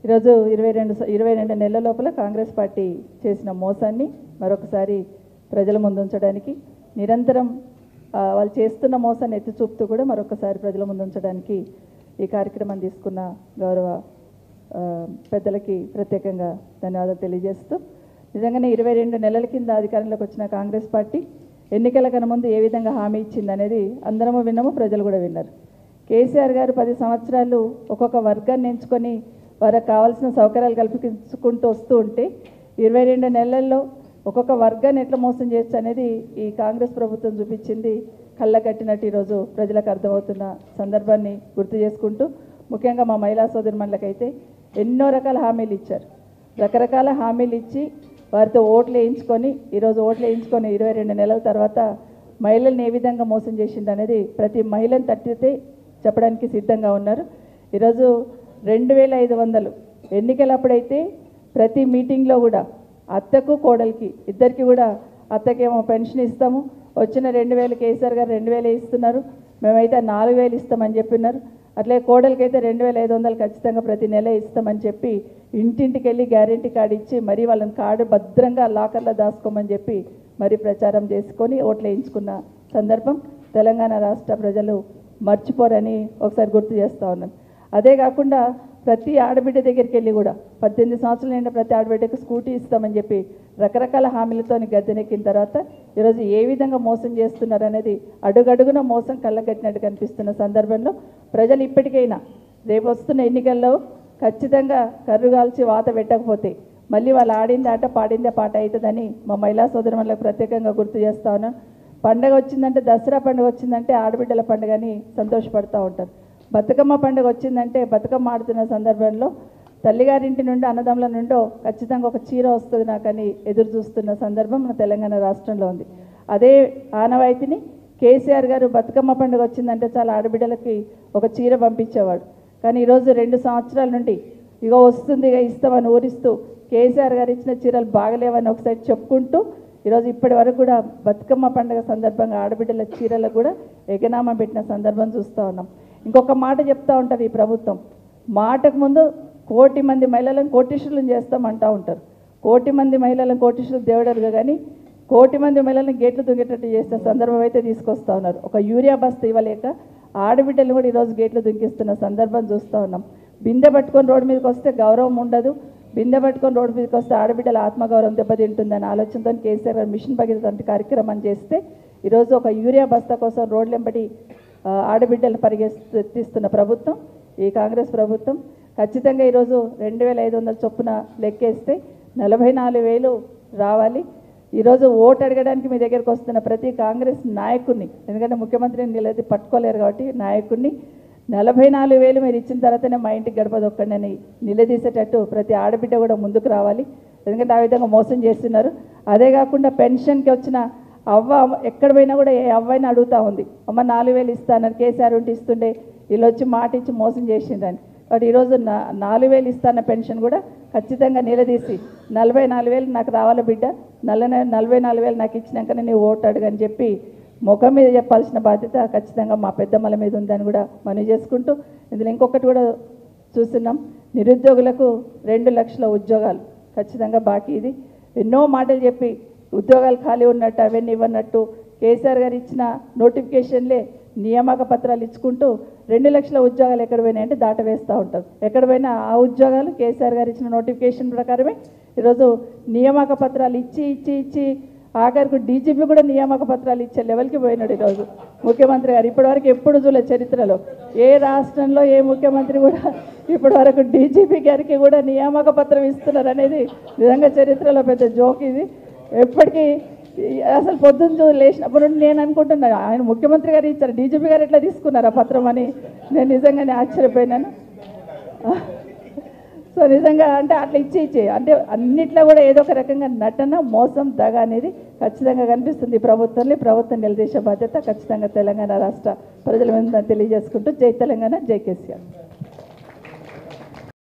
ఈరోజు 22 నెలల లోపల కాంగ్రెస్ పార్టీ చేసిన మోసాన్ని మరొకసారి ప్రజల ముందు ఉంచడానికి, నిరంతరం వాళ్ళు చేస్తున్న మోసాన్ని ఎత్తి చూపుతూ కూడా మరొకసారి ప్రజల ముందు ఉంచడానికి ఈ కార్యక్రమాన్ని తీసుకున్న గౌరవ పెద్దలకి ప్రత్యేకంగా ధన్యవాదాలు తెలియజేస్తూ, నిజంగానే 22 నెలల కింద అధికారంలోకి వచ్చిన కాంగ్రెస్ పార్టీ ఎన్నికల కన్నా ముందు ఏ విధంగా హామీ ఇచ్చిందనేది అందరము విన్నాము, ప్రజలు కూడా విన్నారు. కేసీఆర్ గారు 10 సంవత్సరాలు ఒక్కొక్క వర్గాన్ని ఎంచుకొని వారికి కావాల్సిన సౌకర్యాలు కల్పించుకుంటూ వస్తూ ఉంటే 22 నెలల్లో ఒక్కొక్క వర్గాన్ని ఎట్లా మోసం చేయొచ్చు అనేది ఈ కాంగ్రెస్ ప్రభుత్వం చూపించింది. కళ్ళకట్టినట్టు ఈరోజు ప్రజలకు అర్థమవుతున్న సందర్భాన్ని గుర్తు చేసుకుంటూ, ముఖ్యంగా మా మహిళా సోదరుమణులకైతే ఎన్నో రకాల హామీలు ఇచ్చారు. రకరకాల హామీలు ఇచ్చి వారితో ఓట్లు వేయించుకొని ఈరోజు ఓట్లు వేయించుకొని 22 నెలల తర్వాత మహిళల్ని ఏ విధంగా మోసం చేసిండు అనేది ప్రతి మహిళను తట్టితే చెప్పడానికి సిద్ధంగా ఉన్నారు. ఈరోజు 2500 ఎన్నికలప్పుడైతే ప్రతి మీటింగ్లో కూడా అత్తకు కోడలికి ఇద్దరికి కూడా, అత్తకేమో పెన్షన్ ఇస్తాము, వచ్చిన 2000 కేసీఆర్ గారు 2000 ఇస్తున్నారు, మేమైతే 4000 ఇస్తామని చెప్పినారు. అట్లే కోడలికైతే 2500 ఖచ్చితంగా ప్రతి నెల ఇస్తామని చెప్పి ఇంటింటికి వెళ్ళి గ్యారెంటీ కార్డు ఇచ్చి మరీ వాళ్ళని కార్డు భద్రంగా లాకర్లో దాచుకోమని చెప్పి మరి ప్రచారం చేసుకొని ఓట్లు వేయించుకున్న సందర్భం తెలంగాణ రాష్ట్ర ప్రజలు మర్చిపోరని ఒకసారి గుర్తు చేస్తూ ఉన్నాను. అదే కాకుండా ప్రతి ఆడబిడ్డ దగ్గరికి వెళ్ళి కూడా 18 సంవత్సరాలు నిండా ప్రతి ఆడబిడ్డకు స్కూటీ ఇస్తామని చెప్పి రకరకాల హామీలతో గద్దెనెక్కిన తర్వాత ఈరోజు ఏ విధంగా మోసం చేస్తున్నారు అనేది అడుగడుగున మోసం కళ్ళకట్టినట్టు కనిపిస్తున్న సందర్భంలో ప్రజలు ఇప్పటికైనా రేపు వస్తున్న ఎన్నికల్లో ఖచ్చితంగా కర్రుగాల్చి వాత పెట్టకపోతే మళ్ళీ వాళ్ళు ఆడింది ఆట పాడిందే పాట అవుతుందని మా మహిళా సోదరులకు ప్రత్యేకంగా గుర్తు చేస్తా ఉన్నాను. పండగ వచ్చిందంటే, దసరా పండుగ వచ్చిందంటే ఆడబిడ్డల పండుగని సంతోషపడుతూ ఉంటారు. బతుకమ్మ పండుగ వచ్చిందంటే బతుకమ్మ ఆడుతున్న సందర్భంలో తల్లిగారింటి నుండి అన్నదమ్ముల నుండో ఖచ్చితంగా ఒక చీర వస్తుంది నాకని ఎదురు చూస్తున్న సందర్భం మన తెలంగాణ రాష్ట్రంలో ఉంది. అదే ఆనవాయితీని కేసీఆర్ గారు బతుకమ్మ పండుగ వచ్చిందంటే చాలా ఆడబిడ్డలకి ఒక చీర పంపించేవాడు. కానీ ఈరోజు 2 సంవత్సరాల నుండి ఇగో వస్తుంది, ఇక ఇస్తామని ఊరిస్తూ కేసీఆర్ గారు ఇచ్చిన చీరలు బాగలేవని ఒకసారి చెప్పుకుంటూ ఈరోజు ఇప్పటి వరకు కూడా బతుకమ్మ పండుగ సందర్భంగా ఆడబిడ్డల చీరలకు కూడా ఎగనామం పెట్టిన సందర్భం చూస్తూ ఉన్నాం. ఇంకొక మాట చెప్తూ ఉంటారు ఈ ప్రభుత్వం, మాటకు ముందు 1 కోటి మంది మహిళలను కోటీశ్వరులను చేస్తామంటూ ఉంటారు. 1 కోటి మంది మహిళలను కోటీశ్వరులు దేవుడరుగా కానీ 1 కోటి మంది మహిళలను గేట్లు దుంగేటట్టు చేసిన సందర్భం అయితే తీసుకొస్తూ ఉన్నారు. ఒక యూరియా బస్తా ఇవ్వలేక ఆడబిడ్డలు కూడా ఈరోజు గేట్లు దుంకిస్తున్న సందర్భం చూస్తూ ఉన్నాం. బిందె పట్టుకొని రోడ్డు మీదకి వస్తే గౌరవం ఉండదు, బిందె పట్టుకొని రోడ్డు మీదకి వస్తే ఆడబిడ్డల ఆత్మగౌరవం దెబ్బతింటుందని ఆలోచనతో కేసీఆర్ గారు మిషన్ భగీరథ కార్యక్రమం చేస్తే ఈరోజు ఒక యూరియా బస్తా కోసం రోడ్లెంబడి ఆడబిడ్డలను పరిగెత్తిస్తున్న ప్రభుత్వం ఈ కాంగ్రెస్ ప్రభుత్వం. ఖచ్చితంగా ఈరోజు 2500 చొప్పున లెక్కేస్తే 44,000 రావాలి. ఈరోజు ఓటు అడగడానికి మీ దగ్గరికి వస్తున్న ప్రతి కాంగ్రెస్ నాయకుడిని, ఎందుకంటే ముఖ్యమంత్రిని నిలది పట్టుకోలేరు కాబట్టి నాయకుడిని 44,000 మీరు ఇచ్చిన తర్వాతనే మా ఇంటికి గడప దొక్కండి అని నిలదీసేటట్టు ప్రతి ఆడబిడ్డ కూడా ముందుకు రావాలి. ఎందుకంటే ఆ విధంగా మోసం చేస్తున్నారు. అదే కాకుండా పెన్షన్కి వచ్చిన అవ్వ ఎక్కడ పోయినా కూడా ఏ అవ్వైనా అడుగుతూ ఉంది, అమ్మ 4,000 ఇస్తానని కేసీఆర్ ఉంటే ఇస్తుండే, వీళ్ళు వచ్చి మాట ఇచ్చి మోసం చేసిందని. కాబట్టి ఈరోజు 4,000 ఇస్తాన్న పెన్షన్ కూడా ఖచ్చితంగా నిలదీసి 44,000 నాకు రావాలి బిడ్డ, 44,000 నాకు ఇచ్చినాకనే నీ ఓటు అడుగని చెప్పి ముఖం మీద చెప్పాల్సిన బాధ్యత ఖచ్చితంగా మా పెద్దమ్మల మీద ఉందని కూడా మనవి చేసుకుంటూ, ఇందులో ఇంకొకటి కూడా చూస్తున్నాం, నిరుద్యోగులకు 2 లక్షల ఉద్యోగాలు ఖచ్చితంగా బాకీ. ఇది ఎన్నో మాటలు చెప్పి ఉద్యోగాలు ఖాళీ ఉన్నట్టు అవన్నీ ఇవ్వనట్టు కేసీఆర్ గారు ఇచ్చిన నోటిఫికేషన్లే నియామక పత్రాలు ఇచ్చుకుంటూ 2 లక్షల ఉద్యోగాలు ఎక్కడ పోయినాయంటే దాట వేస్తూ ఉంటారు. ఎక్కడ పోయినా ఆ ఉద్యోగాలు కేసీఆర్ గారు ఇచ్చిన నోటిఫికేషన్ ప్రకారమే ఈరోజు నియామక పత్రాలు ఇచ్చి ఇచ్చి ఇచ్చి ఆఖరికి డీజీపీ కూడా నియామక పత్రాలు ఇచ్చే లెవెల్కి పోయినాడు ఈరోజు ముఖ్యమంత్రి గారు. ఇప్పటివరకు ఎప్పుడు చూడలేదు చరిత్రలో, ఏ రాష్ట్రంలో ఏ ముఖ్యమంత్రి కూడా ఇప్పటివరకు డీజీపీ గారికి కూడా నియామక పత్రం ఇస్తున్నారు అనేది నిజంగా చరిత్రలో పెద్ద జోక్ ఇది. ఎప్పటికీ అసలు పొద్దున్న లేచినప్పుడు నేను అనుకుంటున్నాను ఆయన ముఖ్యమంత్రి గారు ఇచ్చారు, డీజీపీ గారు ఎట్లా తీసుకున్నారు ఆ పత్రం అని నేను నిజంగానే ఆశ్చర్యపోయినాను. సో నిజంగా అంటే అట్లా ఇచ్చి అంటే అన్నిట్లో కూడా ఏదో ఒక రకంగా నటన, మోసం, దగ అనేది ఖచ్చితంగా కనిపిస్తుంది ఈ ప్రభుత్వంలో. ప్రభుత్వం నిలదీసే బాధ్యత ఖచ్చితంగా తెలంగాణ రాష్ట్ర ప్రజల మీద తెలియజేసుకుంటూ జై తెలంగాణ, జై కేసీఆర్.